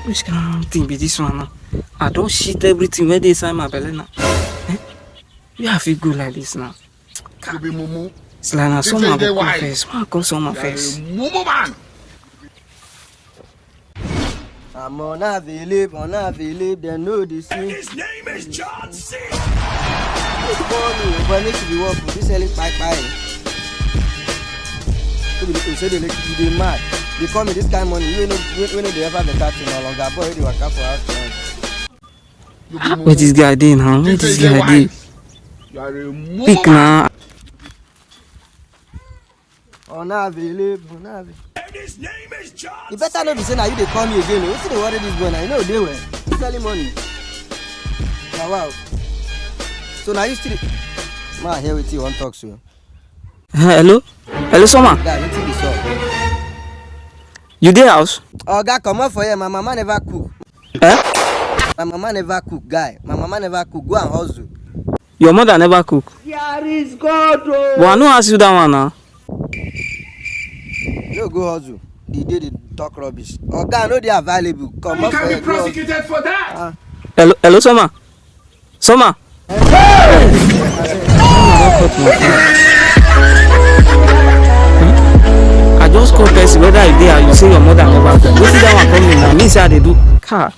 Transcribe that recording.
Which kind of thing be this one now? I don't shit everything where they inside my belly now. Eh? You have to go like this now. You be mumu. It's like now someone will come first. Why call someone first? Mumu man. I'm on a believe, they know this. His name is John C. But need to be working. This selling pie. People say they mad. They call me this kind of money. You know they ever better to no longer. Boy, they work out for us. Where this guy doing, huh? Where this guy doing? You are a mumu Pick man. now. On a believe, And his name is John you better not be saying now you they call me again. What's the worry this boy now? You know they were selling money. Wow. So now you still man here with you on talk so. Hello? Hello, someone. Guy, what this up? You there house? Oh, guy, come on for here. My mama never cook. Eh? My mama never cook, guy. My mama never cook. Go and hustle. Your mother never cook. Here is God. But I no ask you that one now. No go hustle. The day they talk rubbish. Oh, guy, no they available. Come on for here. Go hustle. For that. Hello, Soma. Soma. I just call person whether I there. You say your mother never cook. What is that one coming now? Me say they do car.